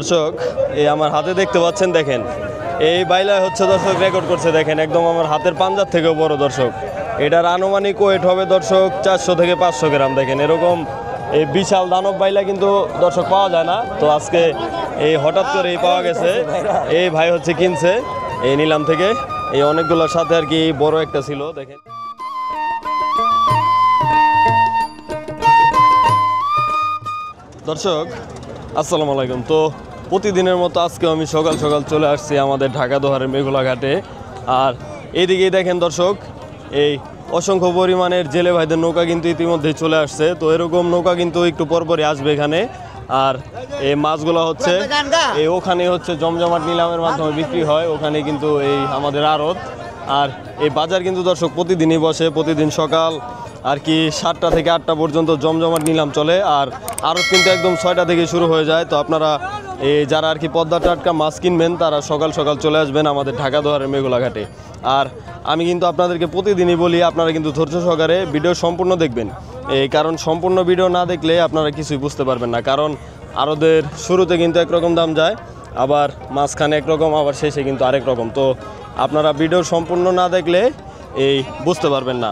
দর্শক এই আমার হাতে দেখতে পাচ্ছেন, দেখেন এই বাইলা হচ্ছে দর্শক রেকর্ড করছে, দেখেন একদম আমার হাতের পাঞ্জার থেকেও বড় দর্শক। এটার আনুমানিক ওয়েট হবে দর্শক 400 থেকে 500 গ্রাম। দেখেন এরকম এই বিশাল দানব বাইলা কিন্তু দর্শক পাওয়া যায় না, তো আজকে এই হঠাৎ করেই পাওয়া গেছে। এই ভাই হচ্ছে কিনছে এই নিলাম থেকে, এই অনেকগুলোর সাথে আর কি বড় একটা ছিল। দেখেন দর্শক আসসালামু আলাইকুম। তো প্রতিদিনের মতো আজকে আমি সকাল সকাল চলে আসছি আমাদের ঢাকা দোহারের মেঘলা ঘাটে। আর এইদিকেই দেখেন দর্শক এই অসংখ্য পরিমাণের জেলে ভাইদের নৌকা কিন্তু ইতিমধ্যেই চলে আসছে। তো এরকম নৌকা কিন্তু একটু পরপরই আসবে এখানে। আর এই মাছগুলো হচ্ছে এই ওখানে হচ্ছে জমজমাট নিলামের মাধ্যমে বিক্রি হয়, ওখানে কিন্তু এই আমাদের আড়ত। আর এই বাজার কিন্তু দর্শক প্রতিদিনই বসে, প্রতিদিন সকাল আর কি 7টা থেকে 8টা পর্যন্ত জমজমাট নিলাম চলে। আর আড়ত কিন্তু একদম 6টা থেকে শুরু হয়ে যায়। তো আপনারা এই যারা আর কি পদ্মা টাটকা মাছ কিনবেন তারা সকাল সকাল চলে আসবেন আমাদের ঢাকা দোহারের মেঘলা ঘাটে। আর আমি কিন্তু আপনাদেরকে প্রতিদিনই বলি আপনারা কিন্তু ধৈর্য সহকারে ভিডিও সম্পূর্ণ দেখবেন, এই কারণ সম্পূর্ণ ভিডিও না দেখলে আপনারা কিছুই বুঝতে পারবেন না। কারণ আড়তের শুরুতে কিন্তু একরকম দাম যায়, আবার মাঝখানে একরকম, আবার শেষে কিন্তু আরেক রকম। তো আপনারা ভিডিও সম্পূর্ণ না দেখলে এই বুঝতে পারবেন না।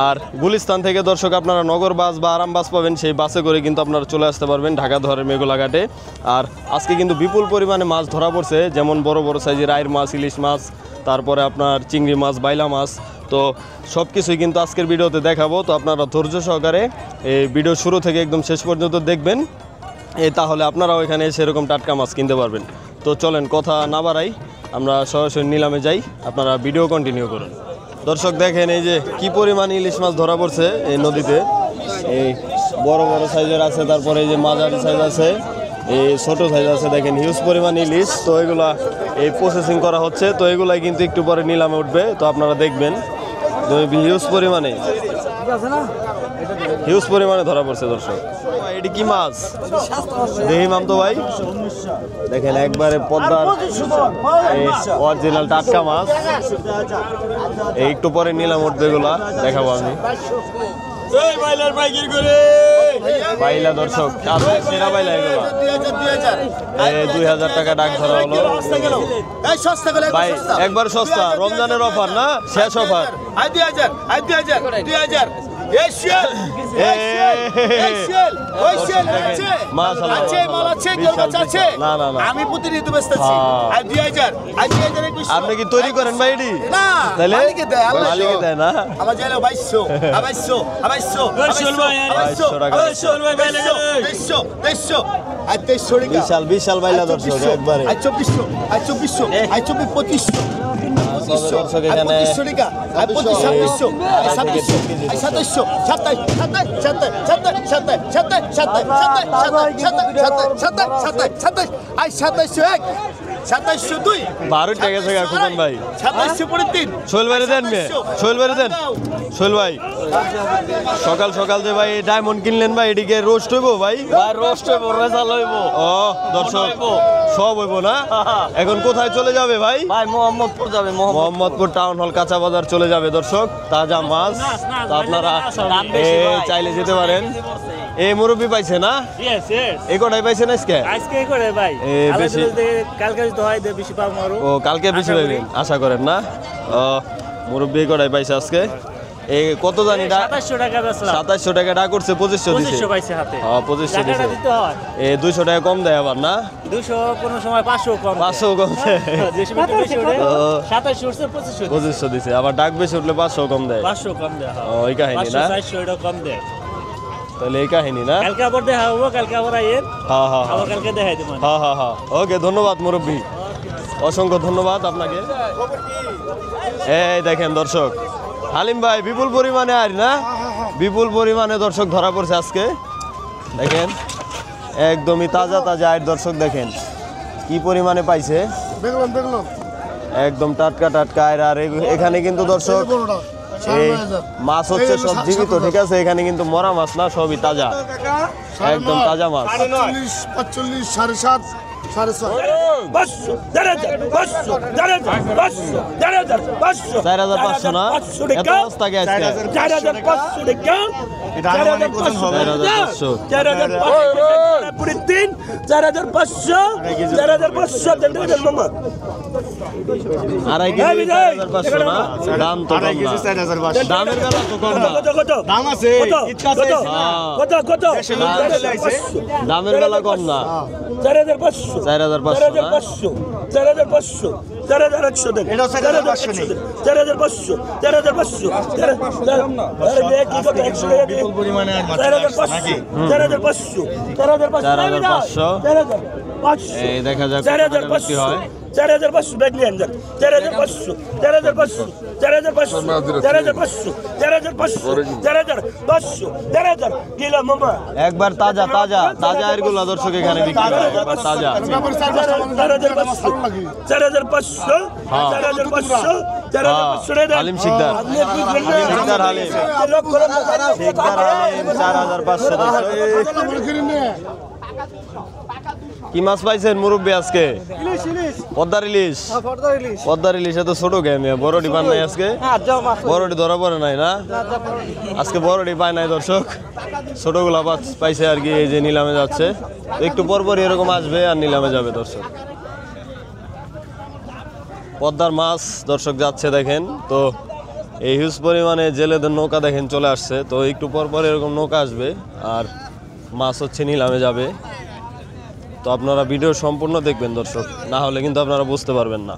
আর গুলিস্তান থেকে দর্শক আপনারা নগর বাস বা আরাম বাস পাবেন, সেই বাসে করে কিন্তু আপনারা চলে আসতে পারবেন ঢাকা দোহারের মেঘলা ঘাটে। আর আজকে কিন্তু বিপুল পরিমাণে মাছ ধরা পড়ছে, যেমন বড় বড় সাইজের আইর মাছ, ইলিশ মাছ, তারপরে আপনার চিংড়ি মাছ, বাইলা মাছ। তো সব কিছুই কিন্তু আজকের ভিডিওতে দেখাবো। তো আপনারা ধৈর্য সহকারে এই ভিডিও শুরু থেকে একদম শেষ পর্যন্ত দেখবেন, তাহলে আপনারাও এখানে সেরকম টাটকা মাছ কিনতে পারবেন। তো চলেন কথা না বাড়াই, আমরা সরাসরি নিলামে যাই, আপনারা ভিডিও কন্টিনিউ করুন। দর্শক দেখেন এই যে কি পরিমাণ ইলিশ মাছ ধরা পড়ছে এই নদীতে। এই বড় বড় সাইজের আছে, তারপরে এই যে মাঝারি সাইজ আছে, এই ছোট সাইজ আছে, দেখেন হিউজ পরিমাণ ইলিশ। তো এগুলা এই প্রসেসিং করা হচ্ছে, তো এগুলাই কিন্তু একটু পরে নিলামে উঠবে, তো আপনারা দেখবেন হিউজ পরিমাণে ধরা পড়ছে দর্শক। এটি কি মাছ দেখি মামতো ভাই, দেখেন একবারে পদ্মার অরিজিনাল টাটকা মাছ। এই একটু পরে নিলাম উঠবে, এগুলা দেখাবো আমি। বাইলা দর্শক সেরা বাইলা, এগুলো 2000 টাকা ডাক ধরা হলো ভাই, একবার সস্তা, রমজানের অফার না, শেষ অফার। আপনি কি তৈরি করেন ভাই? এটি মালিকে দেয় না, বিশাল বিশাল বাইলা দর্শক একবারে। 2400 2500 দর্শক এখানে 2700 12 টাকা থেকে খুঁজেন ভাই, 2703 সোহেল ভাই দেন, সোহেল ভাই দেন, সোহেল ভাই সকাল সকাল যে ভাই ডায়মন্ড কিনলেন ভাই, এদিকে রোস্ট হইব ভাই, রোস্ট হইব, রেজাল্ট হইব। ও দর্শক সব হইব না, এখন কোথায় চলে যাবে ভাই? ভাই মোহাম্মদপুর যাবে, মোহাম্মদপুর টাউন হল কাঁচা বাজার চলে যাবে দর্শক। তাজা মাছ আপনারা চাইলে যেতে পারেন। এই মুরব্বি পাইছে না, এই কটাই পাইছে না আজকে করে ভাই, কালকে বেশি পাবো। ও কালকে বেশি পাইবেন আশা করেন না? ও মুরব্বি এই কটাই পাইছে আজকে। এই কত জানি 2700 টাকা ডাক করছে, 2500 দিছে। 2500 দিছে, 200 টাকা কম দেয় আবার না, 200 কোন সময় 500 কম, 500 কম দেয়, 2500 দিছে। আবার ডাক বেশি উঠলে 500 কম দেয়, 500 কম দেয়। ওই কাহিনী না, 400 এটা কম দেয়। তাহলে এই কাহিনী না, কালকে আবার দেখা হবে, কালকে আবার আইয়েন। হ্যাঁ হ্যাঁ আবার কালকে দেখাই দেব। হ্যাঁ হ্যাঁ হ্যাঁ ওকে, ধন্যবাদ মুরব্বি, অসংখ্য ধন্যবাদ আপনাকে। এই দেখেন দর্শক হালিম ভাই বিপুল পরিমাণে আর না, বিপুল পরিমাণে দর্শক ধরা পড়ছে আজকে। দেখেন একদমই তাজা তাজা আয়ের দর্শক, দেখেন কি পরিমাণে পাইছে, একদম টাটকা টাটকা আয়ের। আর এখানে কিন্তু দর্শক এই মাছ হচ্ছে সব জীবিত, ঠিক আছে, এখানে কিন্তু মরা মাছ না, সবই তাজা, একদম তাজা মাছ। 45 45 7.5 4,500 না এত অবস্থা কে আজকে 4,500 টাকা 4,500 পুরি 3 4,500 দেন মামা আড়াই কেজি 4,500 না দাম তো কম না দামের বেলা তো কম না কত দাম আছে কত দামের বেলা কম না 4,500 4,500 4,100 দেন 4,500 এই দেখা যাক কি হয় 4,500 ব্যাগ নিয়ে যান 4,500 কিলো মামা একবার তাজা তাজা তাজা এরগুলো দর্শক এখানে বিক্রি হয় একবার তাজা 4,500 হালিম শিকদার হালিম 4,500 কি মাছ পাইছেন মুরব্বী আজকে পদ্মার ইলিশ পদ্মার ইলিশ এত ছোট গেমে বড়ডি পান নাই আজকে বড়ডি ধরা পড়ে নাই না আজকে বড়ডি পায় নাই দর্শক ছোটগুলা পাইছে আর কি এই যে নিলামে যাচ্ছে একটু পরপর এরকম আসবে আর নিলামে যাবে দর্শক পদ্মার মাছ দর্শক যাচ্ছে দেখেন তো এই হিউজ পরিমাণে জেলেদের নৌকা দেখেন চলে আসছে তো একটু পরপর এরকম নৌকা আসবে আর মাছ হচ্ছে নিলামে যাবে তো আপনারা ভিডিও সম্পূর্ণ দেখবেন দর্শক না হলে কিন্তু আপনারা বুঝতে পারবেন না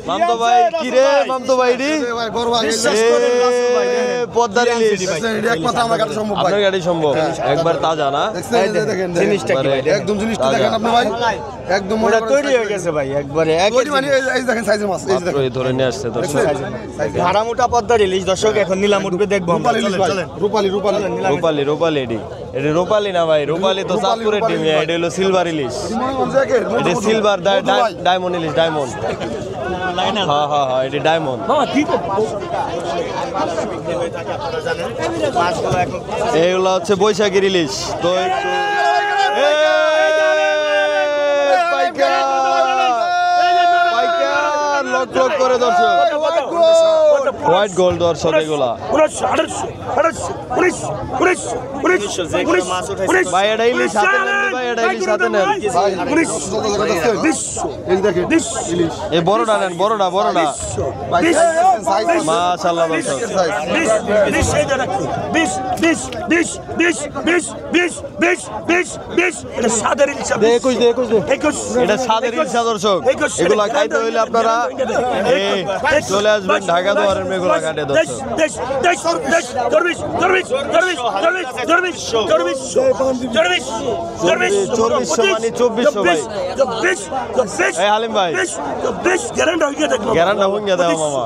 মামতো ভাই কি রে মামতো ভাই রে পদ্মার ইলিশ আপনার গাড়ি সম্ভব একবার তাজা না একদম জিনিসটা দেখেন আপনি ভাই একদম ওটা তৈরি হয়ে গেছে ভাই একবারে তৈরি মানে এই দেখেন সাইজের মাছ এই দেখেন এই ধরে নিয়ে আসছে দর্শক হারামুটা পদ্মার ইলিশ দর্শক এখন নিলাম উঠবে দেখবো আমরা চলেন রূপালী রূপালী এটি রূপালী না ভাই রূপালী তো চাঁদপুরের টিম এটা হলো সিলভার ইলিশ এটা সিলভার ডায়মন্ড ইলিশ ডায়মন্ড হ্যাঁ এটি ডায়মন্ড এইগুলো হচ্ছে বৈশাখীর ইলিশ তো লক করে দর্শক হোয়াইট গোল্ড দর্শক এগুলা ভাই এটা ইলিশ হাতে নেন ভাই এটা ইলিশ হাতে নেন এই বড়টা নেন বড়টা মাশাআল্লাহ দর্শক এটা সাদের ইলিশ দর্শক এগুলা খাইতে হইলে আপনারা চলে আসবেন ঢাকা দুয়ারের মেঘলা ঘাটে দর্শক 2400 ভাই এই হালিম ভাই গ্যারান্টি হইয়া দাও মামা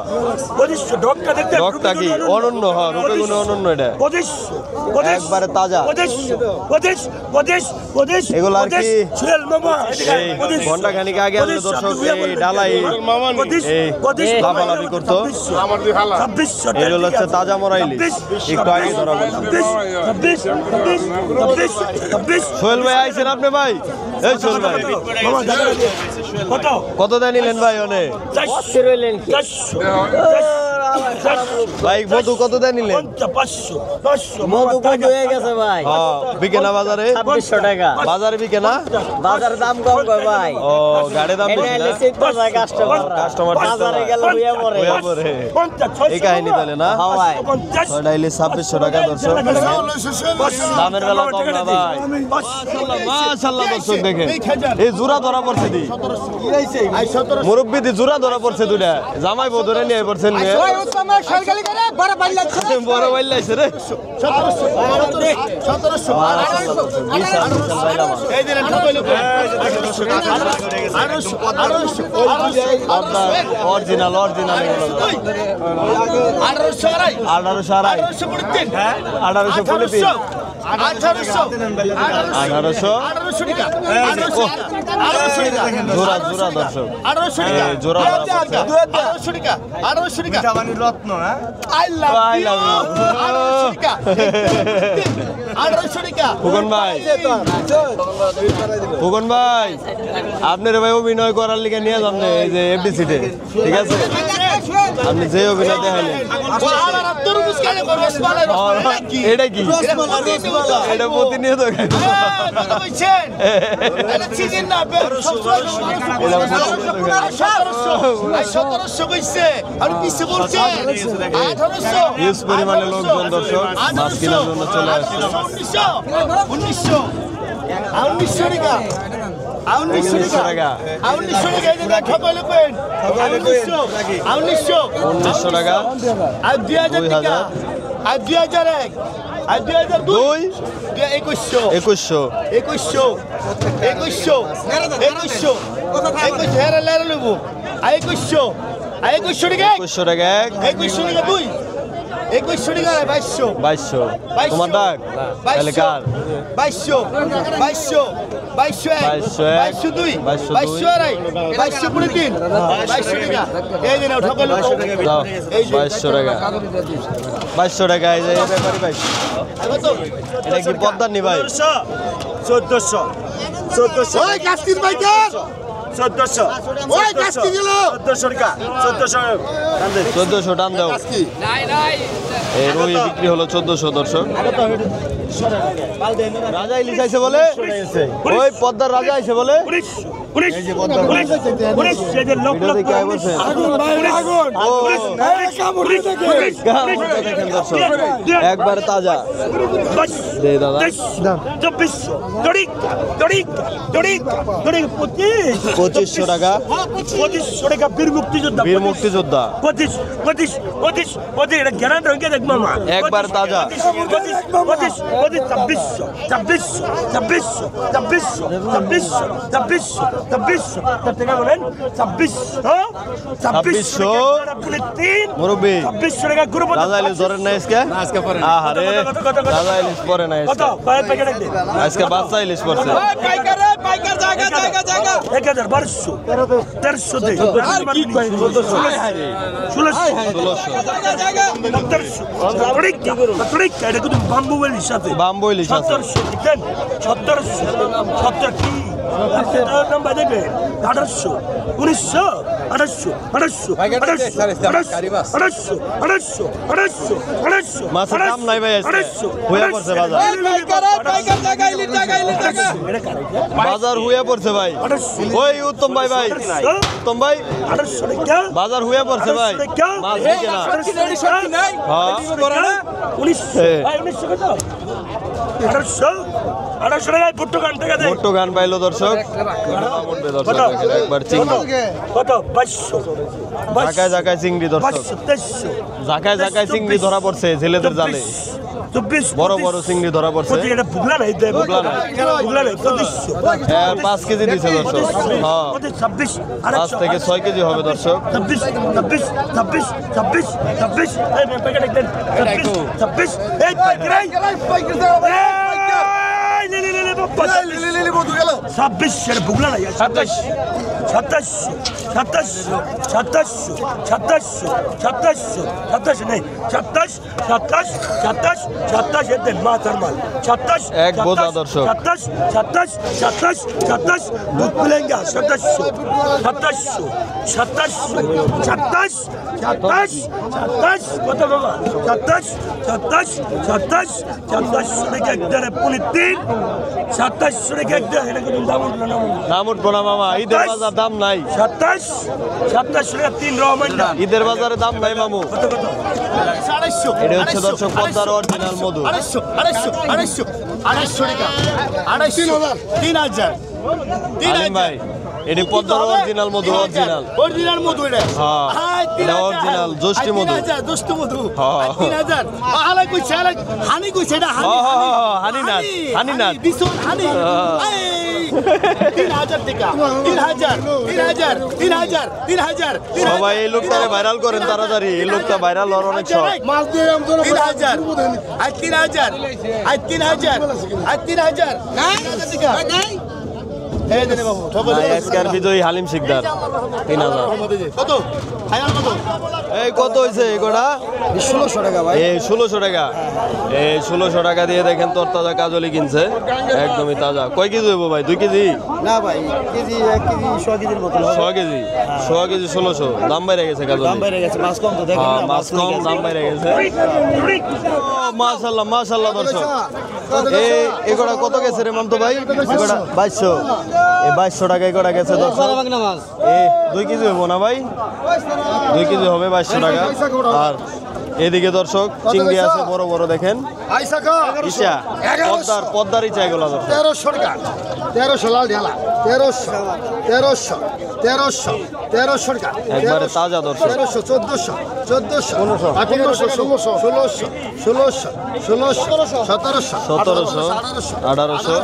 ডকটা কি অনন্য রূপে গুণে অনন্য এটা একবারে তাজা এগুলো আর কি ঘন্টা খানিক আগে আসলে দর্শক এই ডালাই লাফালাফি করতো এগুলো হচ্ছে তাজা মরা ইলিশ একটু আগে ধরা সোহেল ভাই আইছেন আপনি ভাই এই সোহেল ভাই কত দেয় নিলেন ভাই অনেক ভাই মধু কত দেয় নিলেন মধু কত হয়ে গেছে ভাই বিকে না বাজারে 2600 টাকা বাজারে বিকে না বাজারে দাম কম কয় ভাই ও গাড়ি দাম বেশি না কাস্টমার বাজারে গেল হইয়া পড়ে এই কাহিনী তাহলে না ভাই ডাইলি 2600 টাকা দর্শক দামের বেলা কম না ভাই মাশাআল্লাহ দর্শক দেখেন এই জোড়া ধরা পড়ছে দি মুরব্বি দি জোড়া ধরা পড়ছে দুটা জামাই বউ ধরে নিয়ে পড়ছেন নিয়ে বড় বাইল লাইছে রে 1700 অরিজিনাল 1800 1800 1800 1800 1800 জোড়া জোড়া দর্শক 1800 টাকা এই জোড়া 1800 টাকা 1800 টাকা রত্ন হ্যাঁ I love I you love you. 1800 টাকা 1800 টাকা ফুকন ভাই ফুকন ভাই আপনার ভাই অভিনয় করার লিগে নিয়ে যান না, এই যে এফডিসিতে ঠিক আছে আপনি যে অভিনয় দেখাইলেন তরমুজ কেন করছ মানে এটা কি এটা প্রতিনিয়ত খাই কইছেন এটা চিকেন না এটা প্রতিনিয়ত খাই 1700 কইছে আর পিছে বলছে 1800 হিউজ পরিমাণে লোকজন দর্শক মাছ কেনার জন্য চলে আসছে 1900 টাকা 1900 টাকা 1900 টাকা এটা ঠকাইলে কইন 1900 টাকা আর 2000 টাকা আর 2001 আর 2002 2100 2100 হেরে লেরে লব 2100 টাকা 2100 টাকা এক 2100 টাকা 2 2100 টাকা 2200 2200 তোমার ডাক তাহলে কার 2200 2200 2200 আড়াই 2200 পুরো দিন 2200 টাকা এই দিন ঠকালো দাও 2200 টাকা 2200 টাকা এই যে এই ব্যাপারই ভাই এটা কি পদ্মার নি ভাই 1400 ওই কাস্কিন বাইকার 1400 ওই কাস্কি গেল 1400 টাকা 1400 টান দাও এই রুই বিক্রি হলো 1400 দর্শক রাজা ইলিশ আইছে বলে ওই পদ্মার রাজা আইছে বলে 19 এই যে লোক ভিডিও দেখে আই বলছেন ও দেখেন দর্শক একবারে তাজা দে দাদা 2500 টাকা বীর মুক্তিযোদ্ধা বীর মুক্তিযোদ্ধা 25 এটা গ্যারান্টি হয়ে দেখ মামা একবার তাজা 2600 মুরব্বি 2600 টাকা গ্রুপ রাজা ইলিশ ধরেন না আজকে আহারে রাজা ইলিশ পরে না কত পায় প্যাকেট দে আজকে বাচ্চা ইলিশ পড়ছে পাইকার জায়গা 1200 1300 দে আর কি কই 1600 এটা কিন্তু বাম্বু ইলিশ সাথে বাম্বু ইলিশ আছে 1700 কি নাম্বার দেবে 1800 1900 1800 মাছের দাম নাই ভাই আজকে হইয়া পড়ছে বাজার বাজার হইয়া পড়ছে ভাই ওই উত্তম ভাই উত্তম ভাই 1800 টাকা বাজার হইয়া পড়ছে ভাই মাছ বিকে না হ্যাঁ 1900 কত 1800 টাকায় পুট্টো গান থেকে দে মোট্টো গান পাইলো দর্শক উঠবে দর্শক দেখেন একবার চিংড়ি কত 2200 জায়গায় জায়গায় চিংড়ি দর্শক 2300 জায়গায় জায়গায় চিংড়ি ধরা পড়ছে ছেলেদের জালে 24 বড় বড় চিংড়ি ধরা পড়ছে এটা বুগলা নাই দে বুগলা নাই। 2500 5 কেজি দিছে দর্শক হ্যাঁ 26 5 থেকে 6 কেজি হবে দর্শক 26 এই প্যাকেট দেন 26 এই প্যাকেট ছাব্বিশ বুগলা নাই 27 নেই 27 এদের মাথার মাল 27 এক বোঝা দর্শক। 27 দুধ মিলেঙ্গা 27 কত বাবা 27 টাকা একদারে পুনি 3 27 টাকা একদারে এটা কিন্তু দাম উঠলো না দাম উঠবো না মামা ঈদের বাজার দাম নাই 27 টাকা 3 রহমান ঈদের বাজারে দাম নাই মামু কত এটা হচ্ছে দর্শক পদ্মার অরিজিনাল মধু 3000 আলিম ভাই এটি পদ্মার অরিজিনাল মধু অরিজিনাল মধু এটা হ্যাঁ এটা অরিজিনাল জ্যৈষ্ঠী মধু জ্যৈষ্ঠী মধু হ্যাঁ। 3000 আলাই কইছে হানি কইছে এটা হানি না হানি না দিছুন হানি 3000 টাকা 3000 3000 3000 3000 সবাই এই লোকটারে ভাইরাল করেন তাড়াতাড়ি, এই লোকটা ভাইরাল হওয়ার অনেক শখ। মাছ দিয়ে আমি তোর 3000 আজ 3000 আজ 3000 আজ 3000 না নাই এই দেনে বাবু আজকের বিজয়ী হালিম শিকদার 3000। কত ফাইনাল কত এই কত হয়েছে এগুলা? 1600 টাকা ভাই। এই 1600 টাকা। এই 1600 টাকা দিয়ে দেখেন তরতাজা কাজলি কিনছে, একদমই তাজা। কয় কেজি হইব ভাই? 2 কেজি? না ভাই, কেজি 1 কেজি 100 কেজির মতো 100 কেজি? 100 কেজি 1600, দাম বাইরে গেছে কাজলি। দাম বেড়ে গেছে, মাছ কম তো দেখেন হ্যাঁ, না, মাছ কম, দাম বাইরে গেছে। মাশাআল্লাহ মাশাআল্লাহ দর্শক, এই এগুলা কত গেছে রে মামতো ভাই? এগুলা 2200। এই 2200 টাকা এগুলা গেছে দর্শক। এই 2 কেজি হইব না ভাই? 2 কেজি হবে 2200 টাকা। আর এদিকে দর্শক চিংড়ি আছে বড় বড় দেখেন, আইসা কা ইসা পদ্মার ইচা এগুলা দর্শক। 1300 টাকা, 1300 লাল ঢালা, 1300 1300 1300 1300 টাকা, একবারে তাজা দর্শক। 1300 1400 1400 1500 1600 1600 1600 1700 1700 1800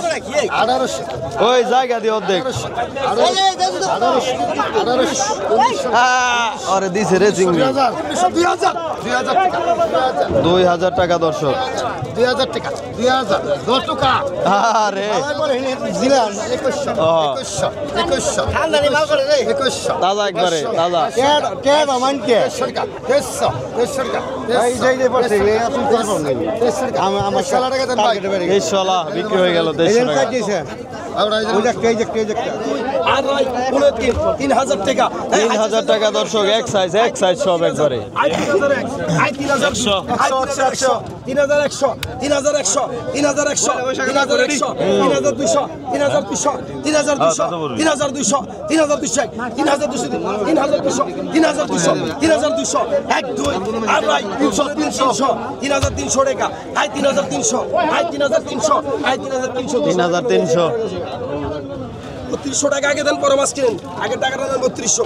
1800 ওই জায়গা দিয়ে অর্ধেক। 1800 আরে দিছে রে চিংড়ি। 2000 টাকা দর্শক। 2000 টাকা 2000 10 টাকা আরে জিলান 2100 2100 খানদানি মাল করে রে 2100 তাজা একবারে তাজা। কে রমানকে 150 টাকা 150 টাকা এই যে পড়ছে আপনি কত পাবেন 150 টাকা আমার 60 টাকা দেন ভাই 2300 বিক্রি হয়ে গেল 2300 টাকা। ওইটা কেজি আর ভাই 3000 টাকা 3000 টাকা দর্শক, এক সাইজ সব একবারে। আই 3001 আই 3100 3100 3100 3100 3100 3100 3200 3200 3200 3200 3200 3200 এক দুই আর ভাই 300 3300 টাকা আই 3300 আই 3300 আই 3300 3300। 3200 টাকা আগে দেন, পরে মাছ কিনেন। আগে টাকাটা দেন 3200।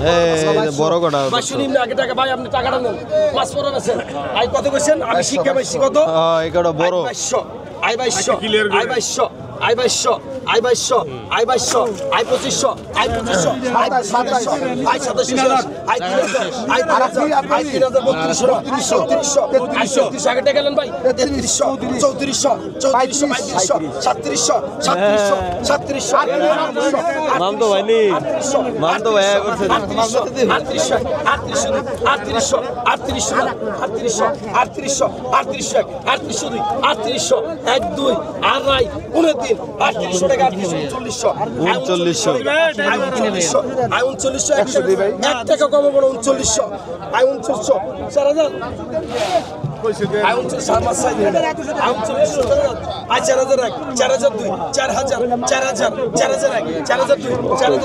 এই যে বড় কটা। মাছ নিন আগে টাকা ভাই, আপনি টাকাটা নেন, মাছ পরে আছেন। আই কত কইছেন? আমি শিক্ষা পাইছি কত? এই কটা বড়। I 2200 I 2200 I 2200 I 2200 I 2200 I 2500 I 2500 I 2700 I 2700 I 3000 I 3000 I 3200 3300 আগে টাকা নেন ভাই। 3300 3400 3400 3500 3700 3700 মামতো ভাই নি, মামতো ভাই করছে। 3800 এক দুই আর রাই 29 3800 টাকা 3900 আই 3900 1 টাকা কম বড় 3900 আই 3900 4000 আই 3900 সামাস সাইড আই 3900 আই 4001 4002 4000 4000 4001 4002 4003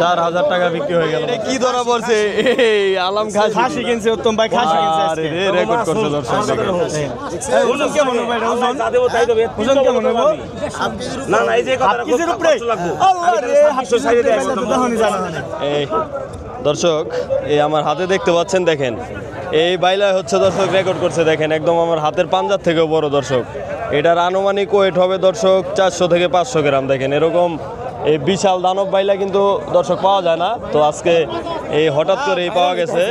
4000 টাকা বিক্রি হয়ে গেল। কি ধরা পড়ছে? এই আলম খাসি কিনছে, উত্তম ভাই খাসি কিনছে। আরে রে রেকর্ড করছে দর্শক দেখেন। ওজন কেমন হবে ভাই? ওজন কেমন হবে? না না, এই যে কথা কেজির উপরে আল্লাহ রে 700 সাইডে দেয় তখনই জানা না। এই দর্শক, এই আমার হাতে দেখতে পাচ্ছেন, দেখেন এই বাইলা হচ্ছে দর্শক রেকর্ড করছে, দেখেন একদম আমার হাতের পাঞ্জার থেকেও বড় দর্শক। এটার আনুমানিক ওয়েট হবে দর্শক 400 থেকে 500 গ্রাম। দেখেন এরকম এই বিশাল দানব বাইলা কিন্তু দর্শক পাওয়া যায় না, তো আজকে এই হঠাৎ করেই পাওয়া গেছে।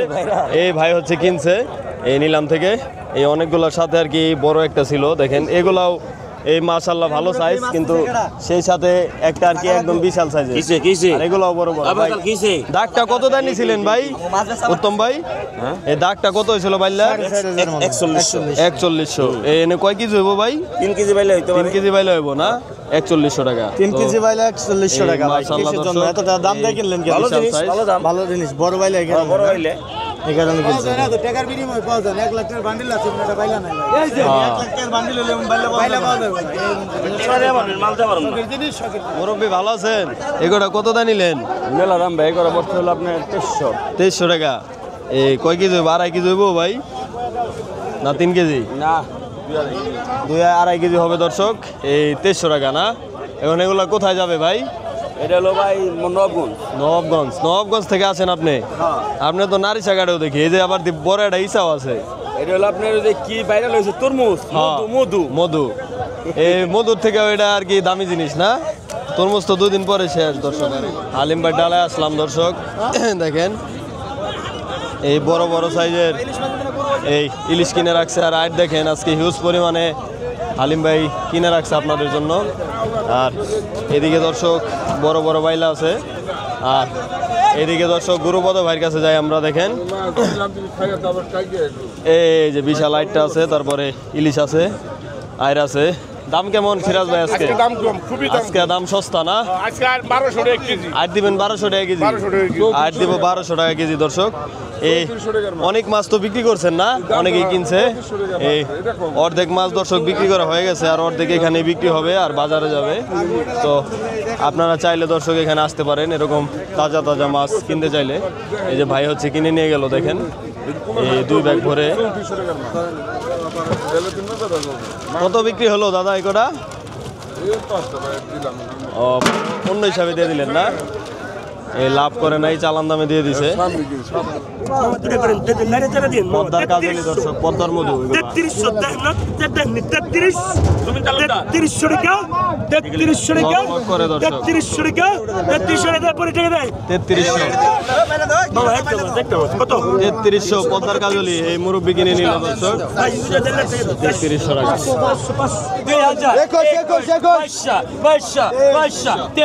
এই ভাই হচ্ছে কিনছে এই নিলাম থেকে, এই অনেকগুলোর সাথে আর কি বড় একটা ছিল। দেখেন এগুলাও এই মাশাআল্লাহ ভালো সাইজ, কিন্তু সেই সাথে একটা আর কি একদম বিশাল সাইজের। আর এগুলাও বড় বড়। ভাই দাগটা কত দাম নিছিলেন ভাই উত্তম ভাই? এই দাগটা কত হয়েছিল বাইলা? 4100। এনে কয় কেজি হইব ভাই? 3 কেজি বাইলে হইতো 3 কেজি বাইলে হইব না? 4100 টাকা। 3 কেজি বাইলে 4100 টাকা ভাই। কিসের জন্য এত দাম দিয়ে কিনলেন কেন? ভালো জিনিস, ভালো দাম, ভালো জিনিস, বড় বাইলে বড় বাইলে এই কারণে কিনছে। টাকার বিনিময়ে পাওয়া যায় 1 লাখ টাকার বান্ডিল আছে, এটা বাইলা নাই ভাই। এই যে 1 লাখ টাকার বান্ডিল হলে বাইলা পাওয়া যাবে। মাল দেওয়া পারবো না। মুরব্বি ভালো আছেন? এগুলা কত দাম নিলেন? মেলা দাম ভাই, এগুলো পড়তে হলো আপনার 2300 টাকা। এই কয় কেজি হইব? 2.5 কেজি হইব ভাই না 3 কেজি? না 2.5 কেজি হবে দর্শক। এই 2300 টাকা না? এখন এগুলা কোথায় যাবে ভাই? এটা হলো ভাই নবাবগঞ্জ থেকে আছেন আপনি? আপনি তো নারিশা গাড়িও দেখি, এই যে আবার বড় একটা ইসাও আছে। এটা হলো আপনার যে কি ভাইরাল হয়েছে তরমুজ, মধু। মধু, এই মধুর থেকে ওইটা আর কি দামি জিনিস না? তরমুজ তো 2 দিন পরে শেষ দর্শক। হালিম ভাই ডালায় আসলাম দর্শক, দেখেন এই বড় বড় সাইজের এই ইলিশ কিনে রাখছে। আর আইট দেখেন আজকে হিউজ পরিমাণে হালিম ভাই কিনে রাখছে আপনাদের জন্য। আর এদিকে দর্শক বড় বড় বাইলা আছে। আর এদিকে দর্শক গুরুপদ ভাইয়ের কাছে যাই আমরা, দেখেন এই যে বিশাল আইটটা আছে, তারপরে ইলিশ আছে, আইর আছে। দাম কেমন সিরাজ ভাই আজকে? দাম কম, খুবই দাম। আজকে দাম সস্তা না? আজকে আর 1200 টাকা কেজি। আইট দিবেন 1200 টাকা কেজি? 1200 টাকা কেজি। আইট দিব 1200 টাকা কেজি দর্শক। এই অনেক মাছ তো বিক্রি করছেন না, অনেকেই কিনছে। এই অর্ধেক মাছ দর্শক বিক্রি করা হয়ে গেছে, আর অর্ধেক এখানে বিক্রি হবে আর বাজারে যাবে। তো আপনারা চাইলে দর্শক এখানে আসতে পারেন এরকম তাজা তাজা মাছ কিনতে চাইলে। এই যে ভাই হচ্ছে কিনে নিয়ে গেল, দেখেন এই 2 ব্যাগ ভরে। কত বিক্রি হলো দাদা এই কটা? ও, অন্য হিসাবে দিয়ে দিলেন না? এই লাভ করে নাই, চালান দামে দিয়ে দিছে। পদ্মার কাজলি দর্শক, পদ্মার মধু। 3300 টাকা, 3300 টাকা, 3300 টাকা, 3300 টাকা, 3300 টাকা পরে টাকা দেয়। 3300 কত? 3300 পদ্মার কাজলি এই মুরব্বি কিনে নিল দর্শক, 3300 টাকা। 2000 21 22 23 24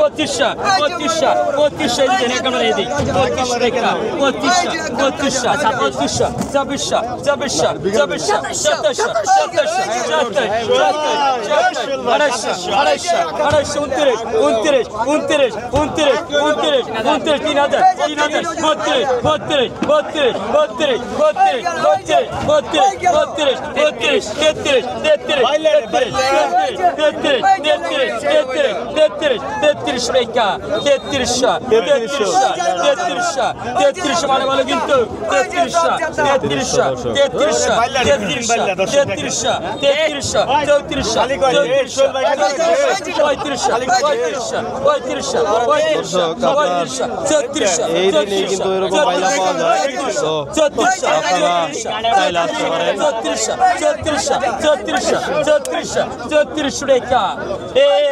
25 25 এই ক্যামেরা এই দিক 25 টাকা 25 25 25 26 26 27 27 মানে বলে কিন্তু এই দিনে কিন্তু এরকম বাইলা পাওয়া যায়, তো আপনারা চাইলে আসতে পারেন। 34 টাকা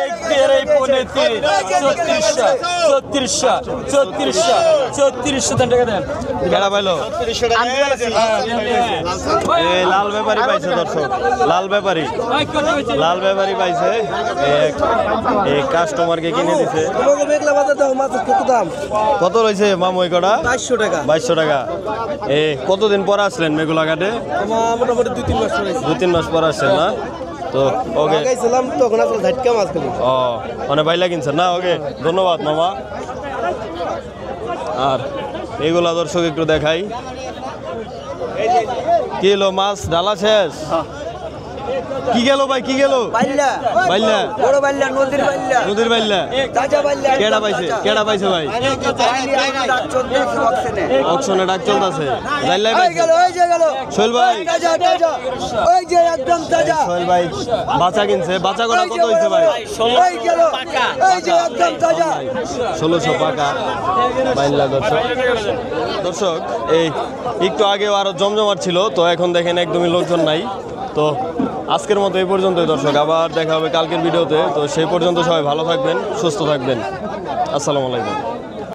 এক দেড় পৌনে 34 টাকা দেন। কেডা পাইলো? এই লাল ব্যাপারী পাইছে দর্শক, লাল ব্যাপারী পাইছে। এই কাস্টমারকে কিনে দিছে। কত রয়েছে মামু এই কটা? 500 টাকা। 2200 টাকা। কতদিন পর আসলেন মেঘুলা ঘাটে? মোটামুটি 2-3 মাস পরে। 2-3 মাস পর আসছেন না? তো ওকে লাগাইছিলাম তখন আসলে ঝাটকা মাছ খেলি। ও, মানে বাইলা কিনছেন না? ওকে, ধন্যবাদ মামা। আর এইগুলা দর্শক একটু দেখাই। কি হলো, মাছ ডালা শেষ? কি গেল ভাই, কি গেল? বাইল্লা বাইল্লা, বড় বাইল্লা, নদীর বাইল্লা, নদীর বাইল্লা। তাজা বাইল্লা। কেডা পাইছে ভাই? অকশনে ডাক চলতেছে। জাইলাই এই গেল, এই যে গেল সোহেল ভাই, তাজা তাজা, ওই যে একদম তাজা। সোহেল ভাই বাচ্চা কিনছে। বাচ্চা কটা কত হয়েছে ভাই? এই গেল, এই যে একদম তাজা। 1600 টাকা বাইল্লা দর্শক। দর্শক এই একটু আগেও আরো জমজমাট ছিল, তো এখন দেখেন একদমই লোকজন নাই। তো আজকের মতো এই পর্যন্তই দর্শক, আবার দেখা হবে কালকের ভিডিওতে। তো সেই পর্যন্ত সবাই ভালো থাকবেন, সুস্থ থাকবেন। আসসালামু আলাইকুম।